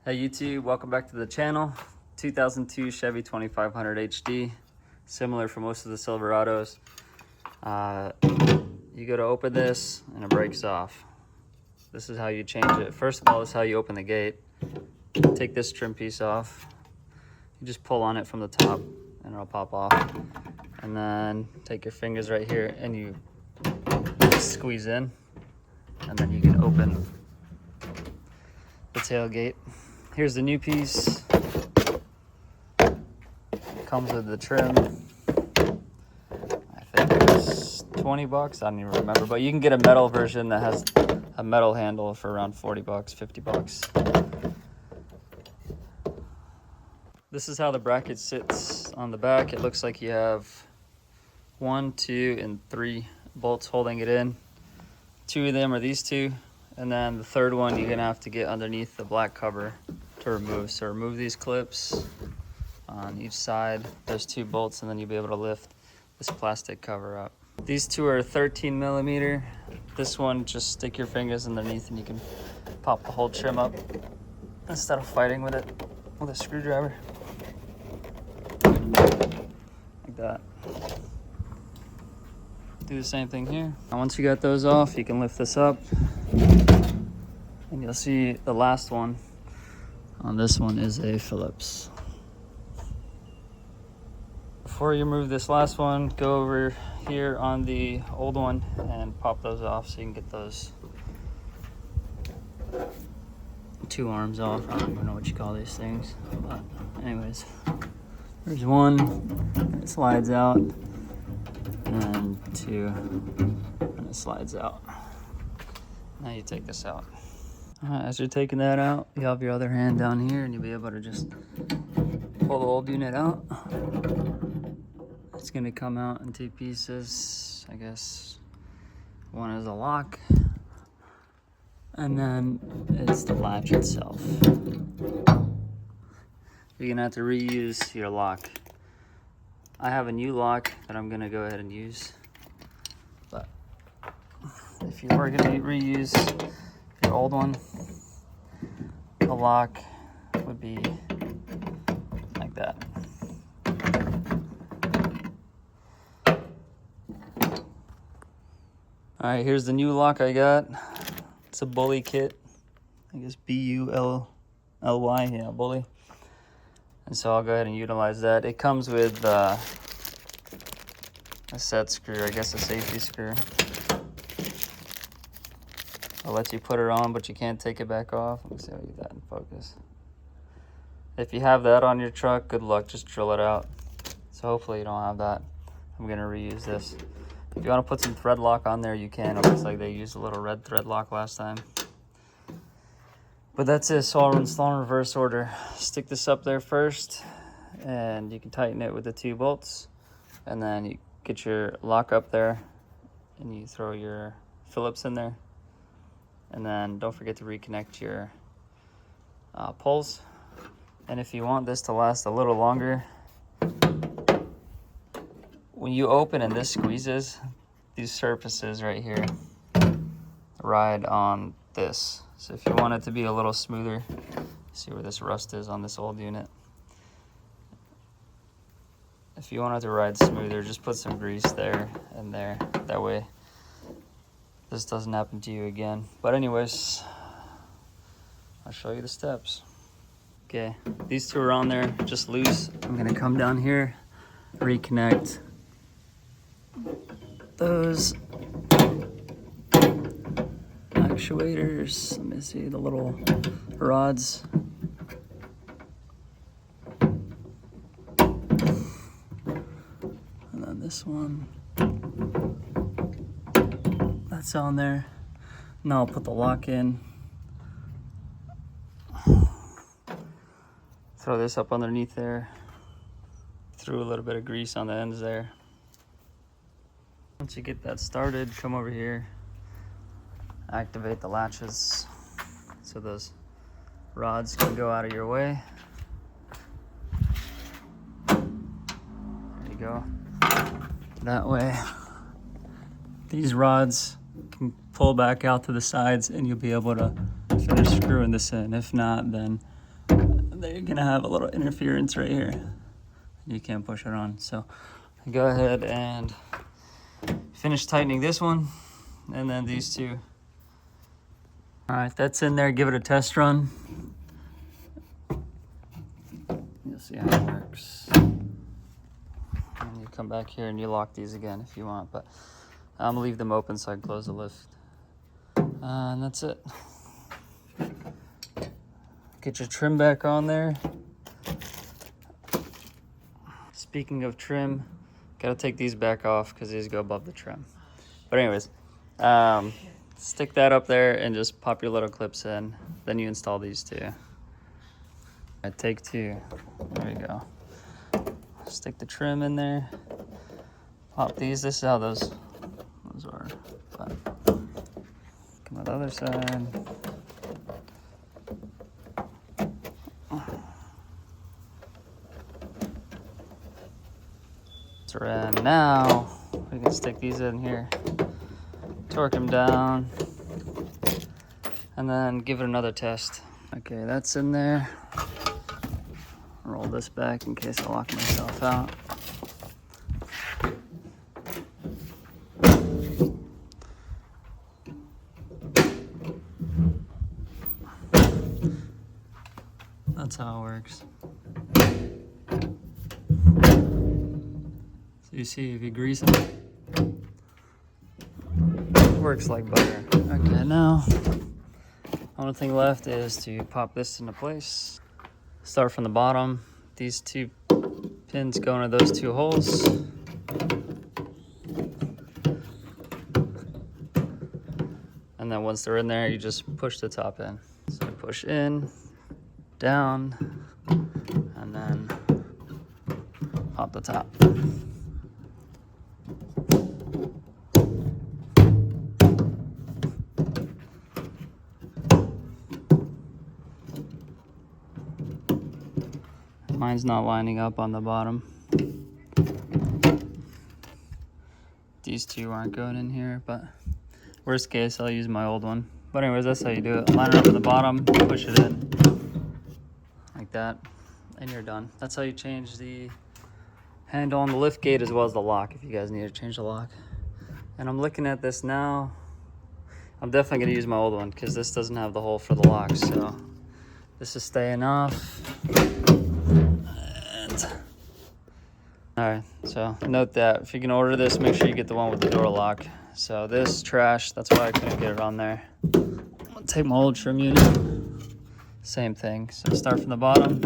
Hey YouTube, welcome back to the channel. 2002 Chevy 2500 HD, similar for most of the Silverados. You go to open this and it breaks off. This is how you change it. First of all, this is how you open the gate. Take this trim piece off. You just pull on it from the top and it'll pop off. And then take your fingers right here and you squeeze in, and then you can open the tailgate. Here's the new piece. Comes with the trim. I think it's 20 bucks. I don't even remember, but you can get a metal version that has a metal handle for around 40 bucks, 50 bucks. This is how the bracket sits on the back. It looks like you have 1, 2, and 3 bolts holding it in. 2 of them are these two, and then the third one you're gonna have to get underneath the black cover to remove. So remove these clips on each side. There's 2 bolts, and then you'll be able to lift this plastic cover up. These two are 13 millimeter. This one, just stick your fingers underneath and you can pop the whole trim up instead of fighting with it with a screwdriver. Like that. Do the same thing here. And once you got those off, you can lift this up and you'll see the last one on this one is a Phillips. Before you remove this last one, go over here on the old one and pop those off so you can get those 2 arms off. I don't even know what you call these things, but anyways, there's one, it slides out, and 2, and it slides out. Now you take this out. As you're taking that out, you have your other hand down here and you'll be able to just pull the old unit out. It's gonna come out in 2 pieces. I guess one is a lock, and then it's the latch itself. You're gonna have to reuse your lock. I have a new lock that I'm gonna go ahead and use, but if you were gonna reuse your old one, the lock would be like that. All right, here's the new lock I got. It's a Bully kit. I guess B-U-L-L-Y, yeah, Bully. And so I'll go ahead and utilize that. It comes with a set screw, I guess a safety screw. I'll let you put it on, but you can't take it back off. Let me see how I get that in focus. If you have that on your truck, good luck, just drill it out. So hopefully you don't have that. I'm gonna reuse this. If you want to put some thread lock on there, you can. It looks like they used a little red thread lock last time. But that's it, so I'll install in reverse order. Stick this up there first, and you can tighten it with the 2 bolts. And then you get your lock up there, and you throw your Phillips in there. And then don't forget to reconnect your poles. And if you want this to last a little longer, when you open and this squeezes, these surfaces right here ride on this. So if you want it to be a little smoother, see where this rust is on this old unit. If you want it to ride smoother, just put some grease there and there. That way this doesn't happen to you again. But anyways, I'll show you the steps. Okay, these 2 are on there, just loose. I'm gonna come down here, reconnect those actuators. Let me see the little rods. And then this one, that's on there. Now I'll put the lock in. Throw this up underneath there. Threw a little bit of grease on the ends there. Once you get that started, come over here, activate the latches so those rods can go out of your way. There you go. That way, these rods can pull back out to the sides and you'll be able to finish screwing this in. If not, then then you're gonna have a little interference right here. You can't push it on. So go ahead and finish tightening this one, and then these two. All right, that's in there. Give it a test run. You'll see how it works. And you come back here and you lock these again if you want, but I'm gonna leave them open so I can close the lift. And that's it. Get your trim back on there. Speaking of trim, gotta take these back off because these go above the trim. But anyways, stick that up there and just pop your little clips in. Then you install these two. All right, take two. There you go. Stick the trim in there. Pop these. This is how those are. But come on the other side. And now we can stick these in here, torque them down, and then give it another test. Okay, that's in there. Roll this back in case I lock myself out. That's how it works. So you see, if you grease it, it works like butter. Okay, now only thing left is to pop this into place. Start from the bottom. These two pins go into those two holes. And then once they're in there, you just push the top in. So push in, down, and then pop the top. Mine's not lining up on the bottom. These two aren't going in here, but worst case, I'll use my old one. But anyways, that's how you do it. Line it up at the bottom, push it in, like that, and you're done. That's how you change the handle on the lift gate as well as the lock, if you guys need to change the lock. And I'm looking at this now. I'm definitely gonna use my old one because this doesn't have the hole for the lock, so this is staying off. Alright, so note that if you can order this, make sure you get the one with the door lock. So this trash, that's why I couldn't get it on there. I'll take my old trim unit. Same thing. So start from the bottom.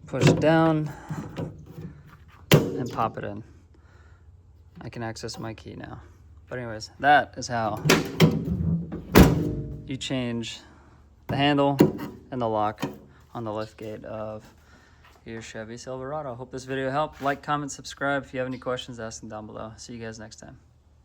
Push it down and pop it in. I can access my key now. But anyways, that is how you change the handle and the lock on the lift gate of your Chevy Silverado. Hope this video helped. Like, comment, subscribe. If you have any questions, ask them down below. See you guys next time.